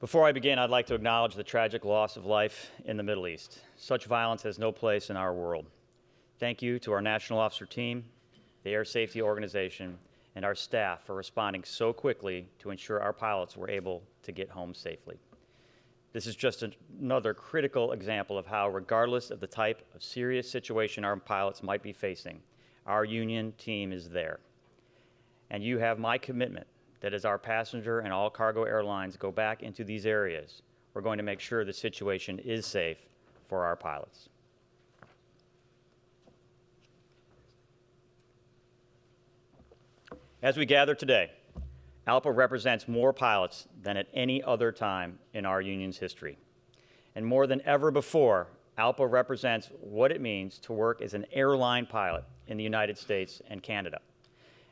Before I begin, I'd like to acknowledge the tragic loss of life in the Middle East. Such violence has no place in our world. Thank you to our National Officer Team, the Air Safety Organization, and our staff for responding so quickly to ensure our pilots were able to get home safely. This is just another critical example of how, regardless of the type of serious situation our pilots might be facing, our union team is there. And you have my commitment that as our passenger and all cargo airlines go back into these areas, we're going to make sure the situation is safe for our pilots. As we gather today, ALPA represents more pilots than at any other time in our union's history. And more than ever before, ALPA represents what it means to work as an airline pilot in the United States and Canada,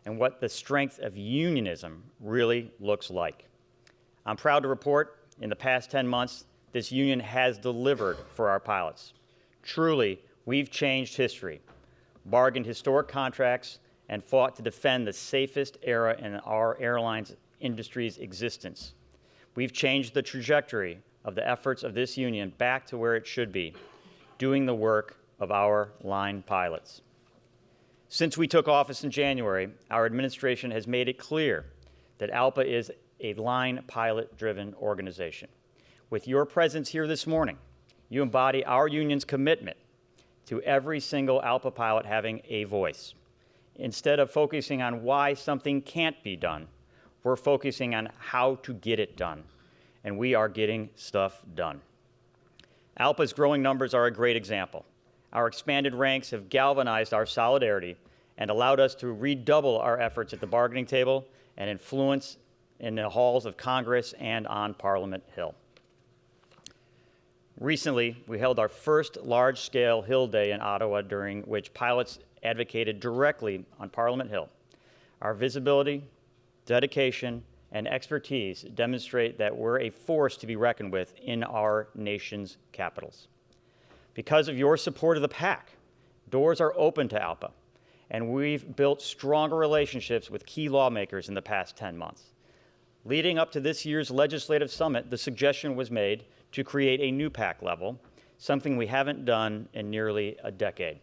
and what the strength of unionism really looks like. I'm proud to report, in the past 10 months, this union has delivered for our pilots. Truly, we've changed history, bargained historic contracts, and fought to defend the safest era in our airlines industry's existence. We've changed the trajectory of the efforts of this union back to where it should be, doing the work of our line pilots. Since we took office in January, our administration has made it clear that ALPA is a line pilot-driven organization. With your presence here this morning, you embody our union's commitment to every single ALPA pilot having a voice. Instead of focusing on why something can't be done, we're focusing on how to get it done, and we are getting stuff done. ALPA's growing numbers are a great example. Our expanded ranks have galvanized our solidarity and allowed us to redouble our efforts at the bargaining table and influence in the halls of Congress and on Parliament Hill. Recently, we held our first large-scale Hill Day in Ottawa, during which pilots advocated directly on Parliament Hill. Our visibility, dedication, and expertise demonstrate that we're a force to be reckoned with in our nation's capitals. Because of your support of the PAC, doors are open to ALPA, and we've built stronger relationships with key lawmakers in the past 10 months. Leading up to this year's legislative summit, the suggestion was made to create a new PAC level, something we haven't done in nearly a decade.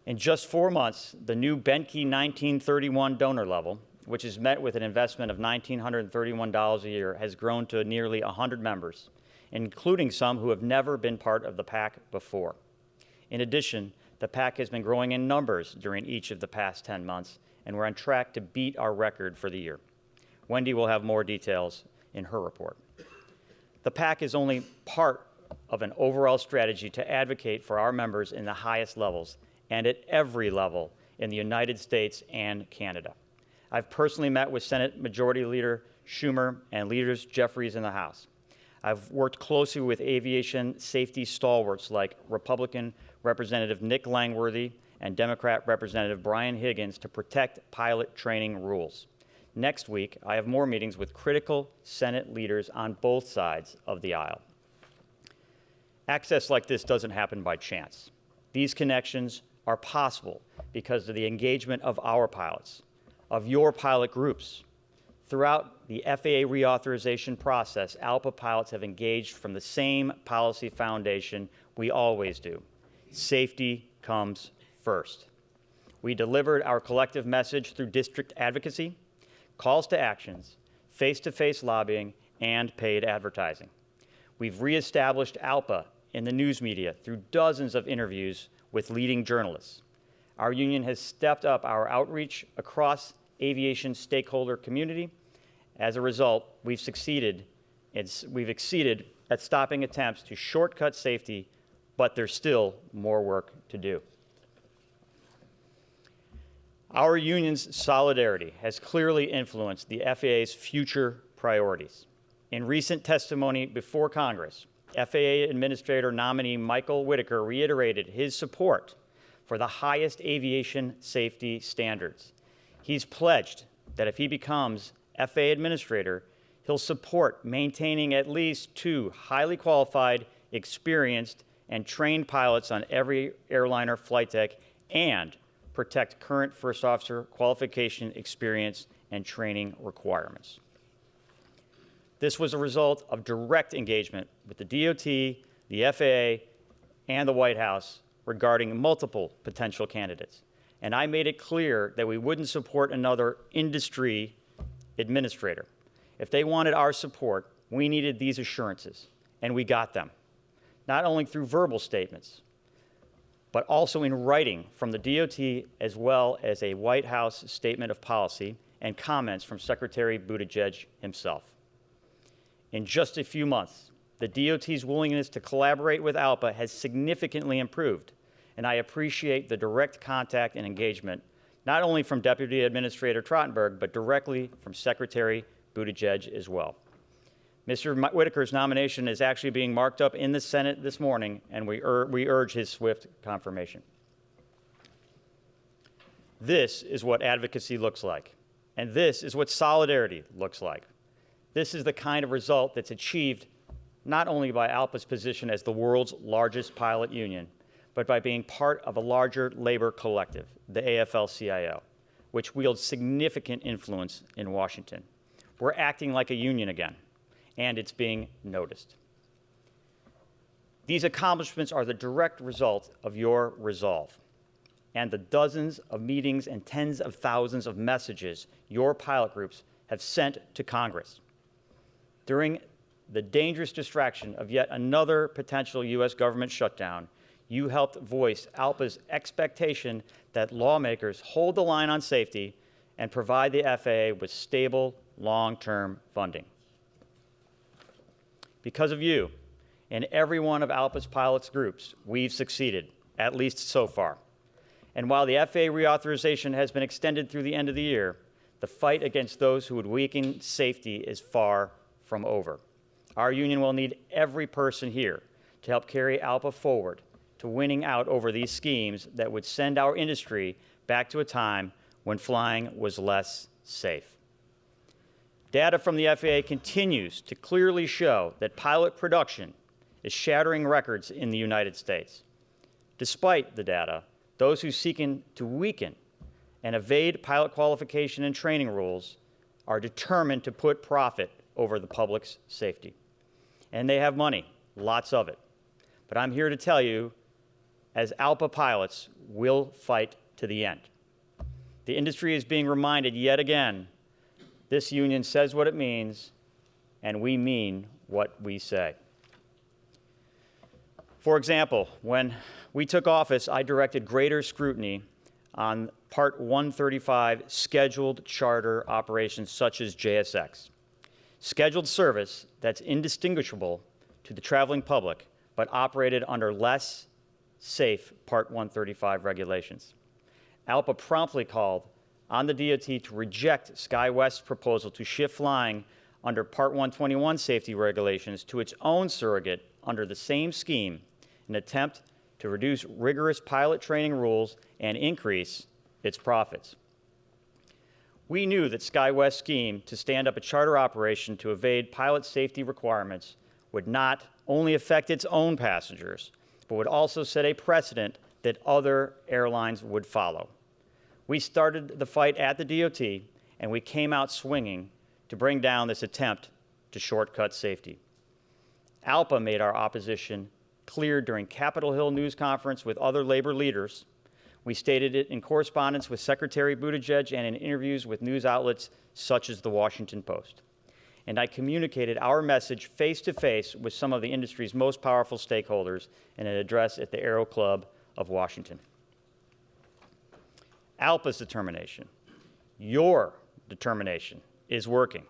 In just 4 months, the new Benke 1931 donor level, which is met with an investment of $1,931 a year, has grown to nearly 100 members, including some who have never been part of the PAC before. In addition, the PAC has been growing in numbers during each of the past 10 months, and we're on track to beat our record for the year. Wendy will have more details in her report. The PAC is only part of an overall strategy to advocate for our members in the highest levels and at every level in the United States and Canada. I've personally met with Senate Majority Leader Schumer and leaders Jeffries in the House. I've worked closely with aviation safety stalwarts like Republican Representative Nick Langworthy and Democrat Representative Brian Higgins to protect pilot training rules. Next week, I have more meetings with critical Senate leaders on both sides of the aisle. Access like this doesn't happen by chance. These connections are possible because of the engagement of our pilots, of your pilot groups. Throughout the FAA reauthorization process, ALPA pilots have engaged from the same policy foundation we always do. Safety comes first. We delivered our collective message through district advocacy, calls to actions, face-to-face lobbying, and paid advertising. We've reestablished ALPA in the news media through dozens of interviews with leading journalists. Our union has stepped up our outreach across aviation stakeholder community. As a result, we've exceeded at stopping attempts to shortcut safety, but there's still more work to do. Our union's solidarity has clearly influenced the FAA's future priorities. In recent testimony before Congress, FAA Administrator nominee Michael Whitaker reiterated his support for the highest aviation safety standards. He's pledged that if he becomes FAA Administrator, he'll support maintaining at least 2 highly qualified, experienced, and trained pilots on every airliner flight deck and protect current first officer qualification, experience, and training requirements. This was a result of direct engagement with the DOT, the FAA, and the White House regarding multiple potential candidates. And I made it clear that we wouldn't support another industry administrator. If they wanted our support, we needed these assurances, and we got them, not only through verbal statements, but also in writing from the DOT, as well as a White House statement of policy and comments from Secretary Buttigieg himself. In just a few months, the DOT's willingness to collaborate with ALPA has significantly improved, and I appreciate the direct contact and engagement, not only from Deputy Administrator Trottenberg, but directly from Secretary Buttigieg as well. Mr. Whitaker's nomination is actually being marked up in the Senate this morning, and we urge his swift confirmation. This is what advocacy looks like, and this is what solidarity looks like. This is the kind of result that's achieved not only by ALPA's position as the world's largest pilot union, but by being part of a larger labor collective, the AFL-CIO, which wields significant influence in Washington. We're acting like a union again, and it's being noticed. These accomplishments are the direct result of your resolve and the dozens of meetings and tens of thousands of messages your pilot groups have sent to Congress. During the dangerous distraction of yet another potential U.S. government shutdown, you helped voice ALPA's expectation that lawmakers hold the line on safety and provide the FAA with stable, long-term funding. Because of you and every one of ALPA's pilots groups, we've succeeded, at least so far. And while the FAA reauthorization has been extended through the end of the year, the fight against those who would weaken safety is far from over. Our union will need every person here to help carry ALPA forward to winning out over these schemes that would send our industry back to a time when flying was less safe. Data from the FAA continues to clearly show that pilot production is shattering records in the United States. Despite the data, those who seek to weaken and evade pilot qualification and training rules are determined to put profit over the public's safety. And they have money, lots of it. But I'm here to tell you, as ALPA pilots, we'll fight to the end. The industry is being reminded yet again, this union says what it means, and we mean what we say. For example, when we took office, I directed greater scrutiny on Part 135 scheduled charter operations such as JSX. Scheduled service that's indistinguishable to the traveling public, but operated under less safe Part 135 regulations. ALPA promptly called on the DOT to reject SkyWest's proposal to shift flying under Part 121 safety regulations to its own surrogate under the same scheme in an attempt to reduce rigorous pilot training rules and increase its profits. We knew that SkyWest's scheme to stand up a charter operation to evade pilot safety requirements would not only affect its own passengers, but would also set a precedent that other airlines would follow. We started the fight at the DOT, and we came out swinging to bring down this attempt to shortcut safety. ALPA made our opposition clear during Capitol Hill news conference with other labor leaders. We stated it in correspondence with Secretary Buttigieg and in interviews with news outlets such as the Washington Post. And I communicated our message face-to-face with some of the industry's most powerful stakeholders in an address at the Aero Club of Washington. ALPA's determination, your determination, is working.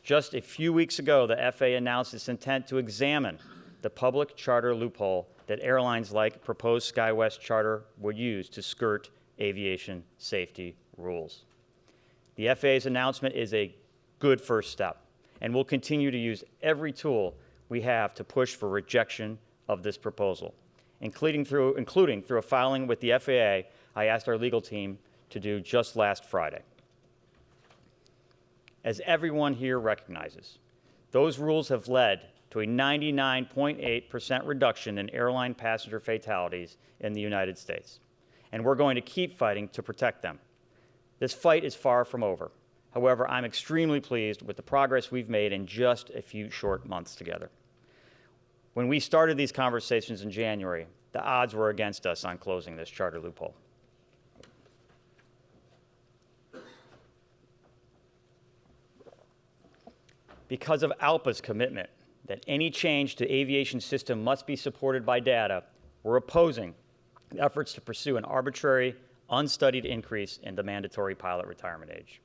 Just a few weeks ago, the FAA announced its intent to examine the public charter loophole that airlines like proposed SkyWest charter would use to skirt aviation safety rules. The FAA's announcement is a good first step, and we'll continue to use every tool we have to push for rejection of this proposal, including through a filing with the FAA I asked our legal team to do just last Friday. As everyone here recognizes, those rules have led to a 99.8% reduction in airline passenger fatalities in the United States, and we're going to keep fighting to protect them. This fight is far from over, However, I'm extremely pleased with the progress we've made in just a few short months together. When we started these conversations in January, the odds were against us on closing this charter loophole. Because of ALPA's commitment that any change to the aviation system must be supported by data, we're opposing efforts to pursue an arbitrary, unstudied increase in the mandatory pilot retirement age.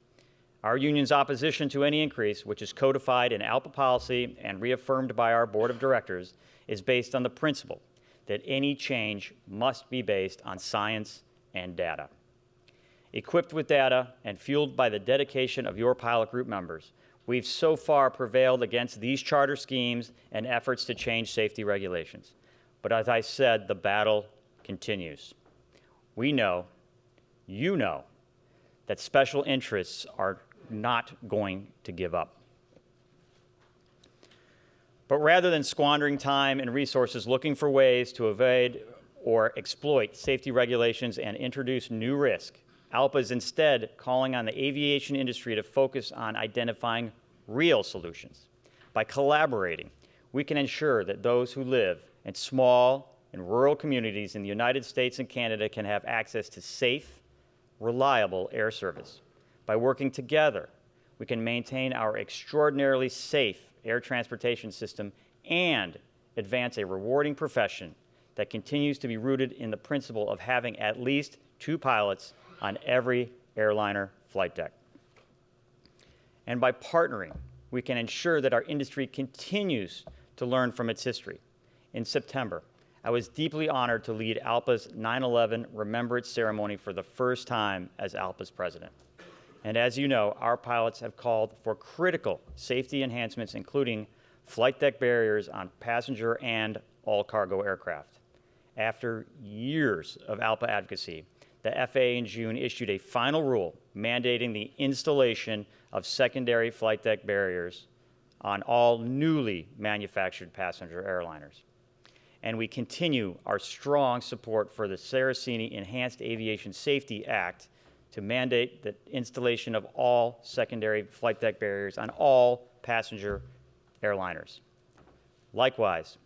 Our union's opposition to any increase, which is codified in ALPA policy and reaffirmed by our board of directors, is based on the principle that any change must be based on science and data. Equipped with data and fueled by the dedication of your pilot group members, we've so far prevailed against these charter schemes and efforts to change safety regulations. But as I said, the battle continues. We know, you know, that special interests are not going to give up. But rather than squandering time and resources looking for ways to evade or exploit safety regulations and introduce new risk, ALPA is instead calling on the aviation industry to focus on identifying real solutions. By collaborating, we can ensure that those who live in small and rural communities in the United States and Canada can have access to safe, reliable air service. By working together, we can maintain our extraordinarily safe air transportation system and advance a rewarding profession that continues to be rooted in the principle of having at least 2 pilots on every airliner flight deck. And by partnering, we can ensure that our industry continues to learn from its history. In September, I was deeply honored to lead ALPA's 9/11 Remembrance Ceremony for the first time as ALPA's president. And as you know, our pilots have called for critical safety enhancements, including flight deck barriers on passenger and all cargo aircraft. After years of ALPA advocacy, the FAA in June issued a final rule mandating the installation of secondary flight deck barriers on all newly manufactured passenger airliners. And we continue our strong support for the Saraceni Enhanced Aviation Safety Act to mandate the installation of all secondary flight deck barriers on all passenger airliners. Likewise,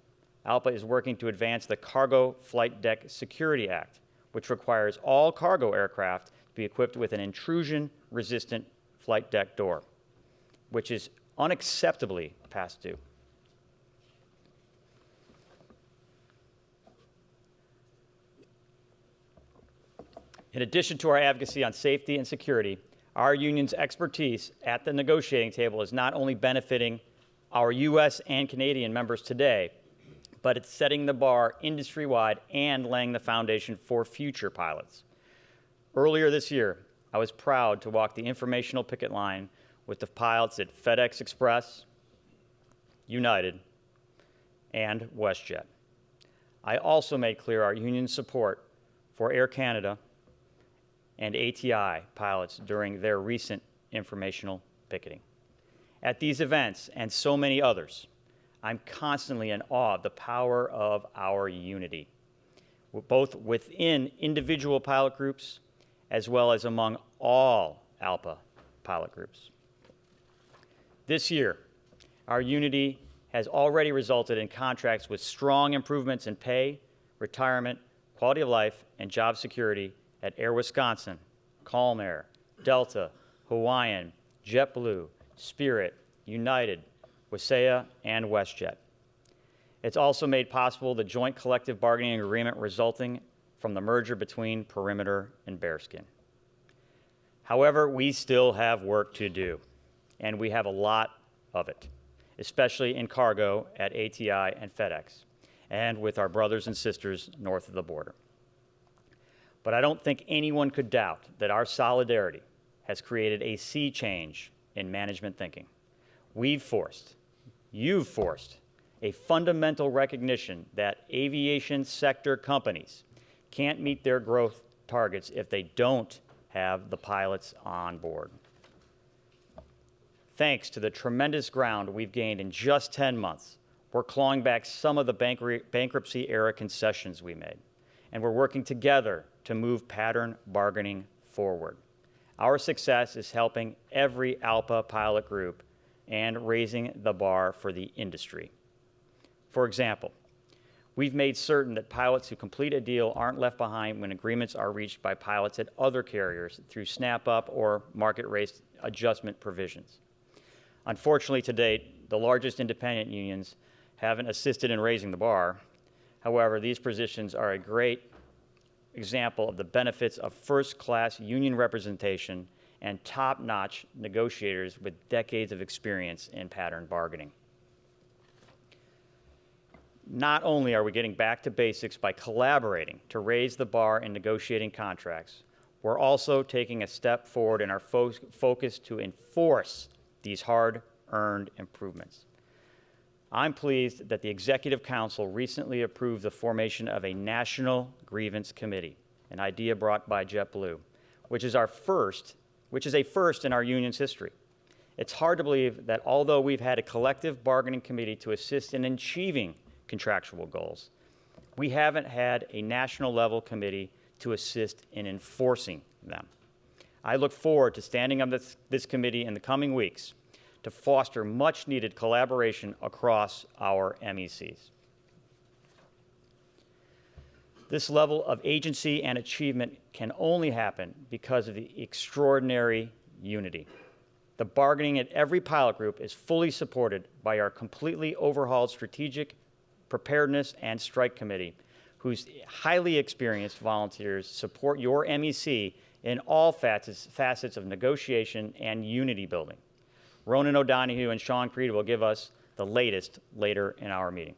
ALPA is working to advance the Cargo Flight Deck Security Act, which requires all cargo aircraft to be equipped with an intrusion-resistant flight deck door, which is unacceptably past due. In addition to our advocacy on safety and security, our union's expertise at the negotiating table is not only benefiting our U.S. and Canadian members today, but it's setting the bar industry-wide and laying the foundation for future pilots. Earlier this year, I was proud to walk the informational picket line with the pilots at FedEx Express, United, and WestJet. I also made clear our union's support for Air Canada and ATI pilots during their recent informational picketing. At these events and so many others, I'm constantly in awe of the power of our unity, both within individual pilot groups as well as among all ALPA pilot groups. This year, our unity has already resulted in contracts with strong improvements in pay, retirement, quality of life, and job security at Air Wisconsin, Calm Air, Delta, Hawaiian, JetBlue, Spirit, United, Wasaya, and WestJet. It's also made possible the joint collective bargaining agreement resulting from the merger between Perimeter and Bearskin. However, we still have work to do, and we have a lot of it, especially in cargo at ATI and FedEx, and with our brothers and sisters north of the border. But I don't think anyone could doubt that our solidarity has created a sea change in management thinking. You've forced a fundamental recognition that aviation sector companies can't meet their growth targets if they don't have the pilots on board. Thanks to the tremendous ground we've gained in just 10 months, we're clawing back some of the bankruptcy-era concessions we made, and we're working together to move pattern bargaining forward. Our success is helping every ALPA pilot group and raising the bar for the industry. For example, we've made certain that pilots who complete a deal aren't left behind when agreements are reached by pilots at other carriers through snap-up or market rate adjustment provisions. Unfortunately, to date, the largest independent unions haven't assisted in raising the bar. However, these positions are a great example of the benefits of first-class union representation and top-notch negotiators with decades of experience in pattern bargaining. Not only are we getting back to basics by collaborating to raise the bar in negotiating contracts, we're also taking a step forward in our focus to enforce these hard-earned improvements. I'm pleased that the Executive Council recently approved the formation of a National Grievance Committee, an idea brought by JetBlue, which is a first in our union's history. It's hard to believe that although we've had a collective bargaining committee to assist in achieving contractual goals, we haven't had a national level committee to assist in enforcing them. I look forward to standing up this committee in the coming weeks to foster much needed collaboration across our MECs. This level of agency and achievement can only happen because of the extraordinary unity. The bargaining at every pilot group is fully supported by our completely overhauled strategic preparedness and strike committee, whose highly experienced volunteers support your MEC in all facets of negotiation and unity building. Ronan O'Donohue and Sean Creed will give us the latest later in our meeting.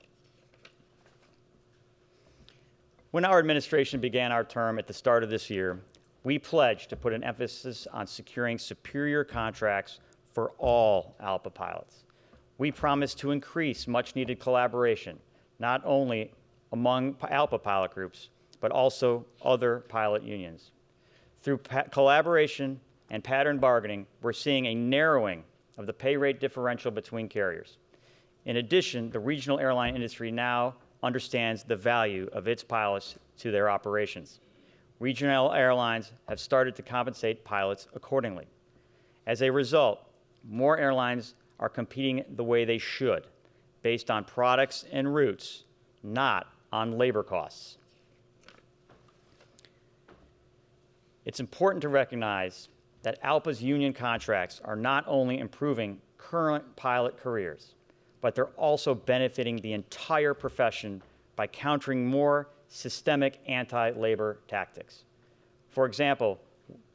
When our administration began our term at the start of this year, we pledged to put an emphasis on securing superior contracts for all ALPA pilots. We promised to increase much-needed collaboration, not only among ALPA pilot groups, but also other pilot unions. Through collaboration and pattern bargaining, we're seeing a narrowing of the pay rate differential between carriers. In addition, the regional airline industry now understands the value of its pilots to their operations. Regional airlines have started to compensate pilots accordingly. As a result, more airlines are competing the way they should, based on products and routes, not on labor costs. It's important to recognize that ALPA's union contracts are not only improving current pilot careers, but they're also benefiting the entire profession by countering more systemic anti-labor tactics. For example,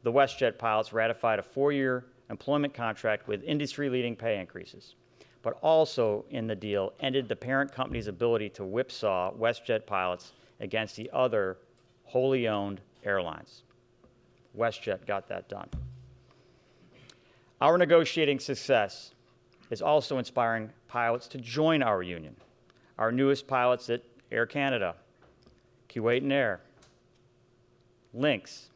the WestJet pilots ratified a 4-year employment contract with industry-leading pay increases, but also in the deal ended the parent company's ability to whipsaw WestJet pilots against the other wholly owned airlines. WestJet got that done. Our negotiating success is also inspiring pilots to join our union. Our newest pilots at Air Canada, Kuwait and Air, Lynx,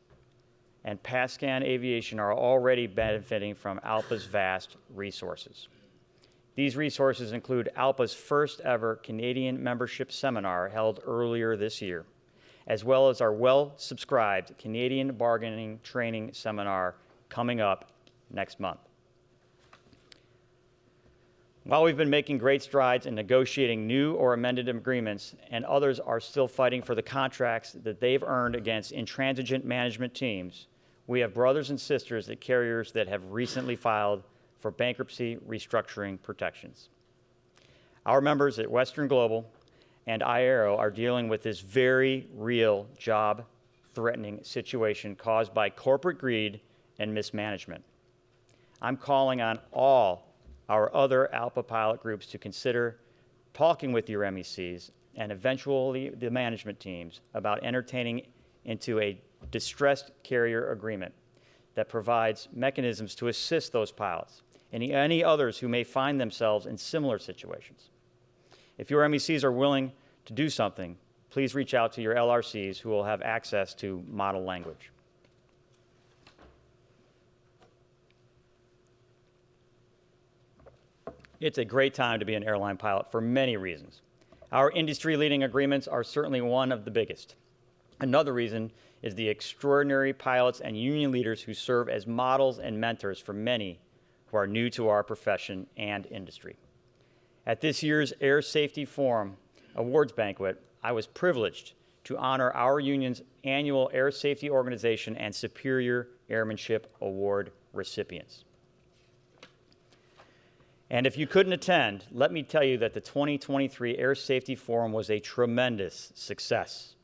and Pascan Aviation are already benefiting from ALPA's vast resources. These resources include ALPA's first ever Canadian membership seminar held earlier this year, as well as our well-subscribed Canadian bargaining training seminar coming up next month. While we've been making great strides in negotiating new or amended agreements, and others are still fighting for the contracts that they've earned against intransigent management teams, we have brothers and sisters at carriers that have recently filed for bankruptcy restructuring protections. Our members at Western Global and iAero are dealing with this very real job-threatening situation caused by corporate greed and mismanagement. I'm calling on all our other ALPA pilot groups to consider talking with your MECs and eventually the management teams about entertaining into a distressed carrier agreement that provides mechanisms to assist those pilots and any others who may find themselves in similar situations. If your MECs are willing to do something, please reach out to your LRCs who will have access to model language. It's a great time to be an airline pilot for many reasons. Our industry-leading agreements are certainly one of the biggest. Another reason is the extraordinary pilots and union leaders who serve as models and mentors for many who are new to our profession and industry. At this year's Air Safety Forum Awards Banquet, I was privileged to honor our union's annual Air Safety Organization and Superior Airmanship Award recipients. And if you couldn't attend, let me tell you that the 2023 Air Safety Forum was a tremendous success.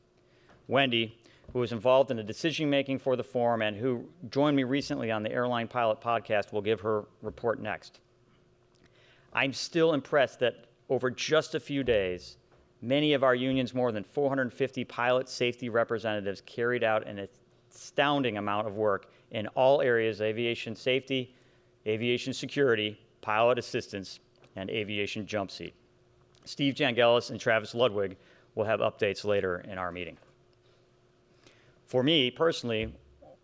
Wendy, who was involved in the decision-making for the forum and who joined me recently on the Airline Pilot podcast, will give her report next. I'm still impressed that over just a few days, many of our union's more than 450 pilot safety representatives carried out an astounding amount of work in all areas of aviation safety, aviation security, pilot assistance, and aviation jump seat. Steve Jangelis and Travis Ludwig will have updates later in our meeting. For me, personally,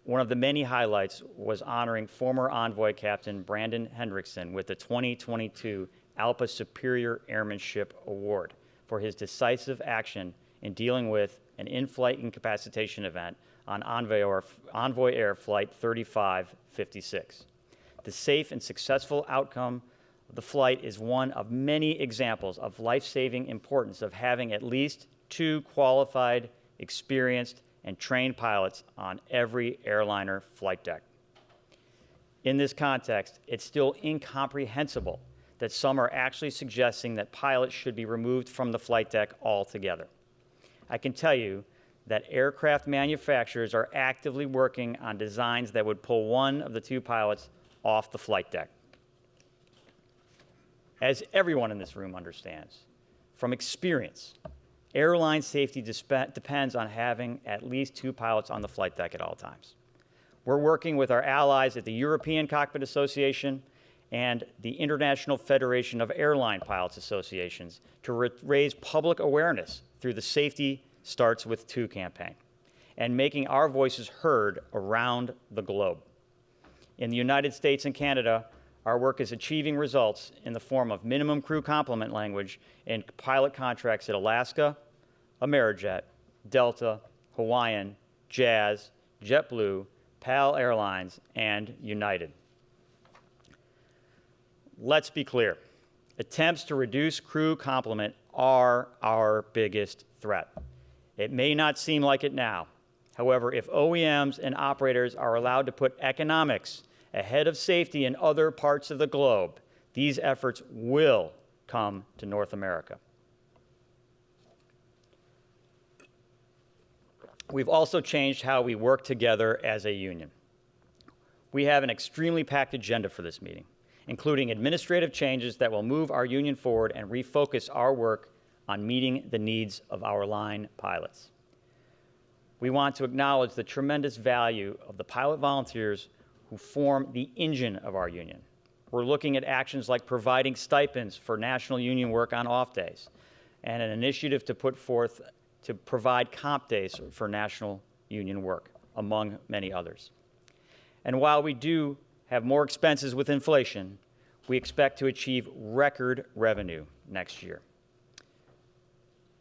one of the many highlights was honoring former Envoy Captain Brandon Hendrickson with the 2022 ALPA Superior Airmanship Award for his decisive action in dealing with an in-flight incapacitation event on Envoy Air Flight 3556. The safe and successful outcome of the flight is one of many examples of life-saving importance of having at least 2 qualified, experienced, and trained pilots on every airliner flight deck. In this context, it's still incomprehensible that some are actually suggesting that pilots should be removed from the flight deck altogether. I can tell you that aircraft manufacturers are actively working on designs that would pull one of the 2 pilots off the flight deck. As everyone in this room understands, from experience, airline safety depends on having at least 2 pilots on the flight deck at all times. We're working with our allies at the European Cockpit Association and the International Federation of Airline Pilots Associations to raise public awareness through the Safety Starts With 2 campaign and making our voices heard around the globe. In the United States and Canada, our work is achieving results in the form of minimum crew complement language in pilot contracts at Alaska, Amerijet, Delta, Hawaiian, Jazz, JetBlue, PAL Airlines, and United. Let's be clear. Attempts to reduce crew complement are our biggest threat. It may not seem like it now. However, if OEMs and operators are allowed to put economics ahead of safety in other parts of the globe, these efforts will come to North America. We've also changed how we work together as a union. We have an extremely packed agenda for this meeting, including administrative changes that will move our union forward and refocus our work on meeting the needs of our line pilots. We want to acknowledge the tremendous value of the pilot volunteers who form the engine of our union. We're looking at actions like providing stipends for national union work on off days and an initiative to put forth to provide comp days for national union work, among many others. And while we do have more expenses with inflation, we expect to achieve record revenue next year.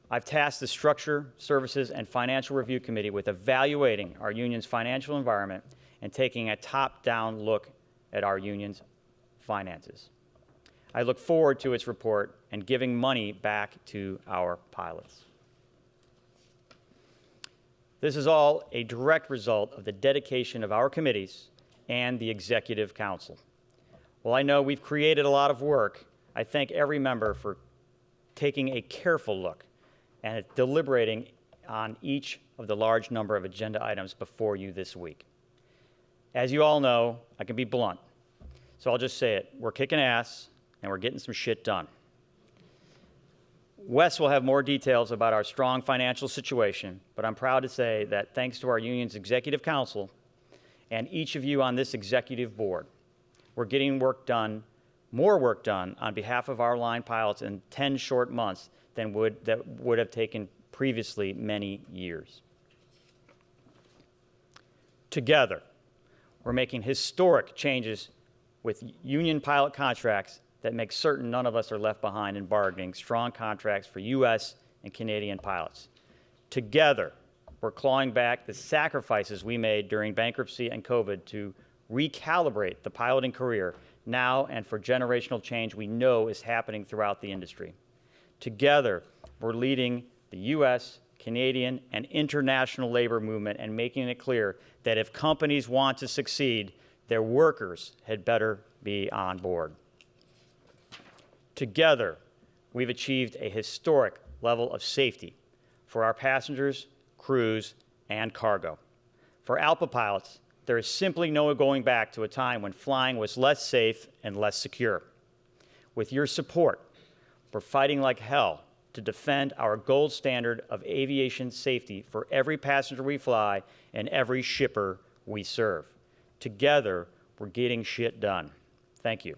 I've tasked the Structure, Services, and Financial Review Committee with evaluating our union's financial environment and taking a top-down look at our union's finances. I look forward to its report and giving money back to our pilots. This is all a direct result of the dedication of our committees and the Executive Council. While I know we've created a lot of work, I thank every member for taking a careful look and deliberating on each of the large number of agenda items before you this week. As you all know, I can be blunt, so I'll just say it. We're kicking ass, and we're getting some shit done. Wes will have more details about our strong financial situation, but I'm proud to say that thanks to our union's Executive Council and each of you on this executive board, we're getting work done, more work done on behalf of our line pilots in 10 short months than would have taken previously many years. Together, we're making historic changes with union pilot contracts that make certain none of us are left behind in bargaining strong contracts for U.S. and Canadian pilots. Together, we're clawing back the sacrifices we made during bankruptcy and COVID to recalibrate the piloting career now and for generational change we know is happening throughout the industry. Together, we're leading the U.S., Canadian, and international labor movement and making it clear that if companies want to succeed, their workers had better be on board. Together, we've achieved a historic level of safety for our passengers, crews, and cargo. For ALPA pilots, there is simply no going back to a time when flying was less safe and less secure. With your support, we're fighting like hell to defend our gold standard of aviation safety for every passenger we fly and every shipper we serve. Together, we're getting shit done. Thank you.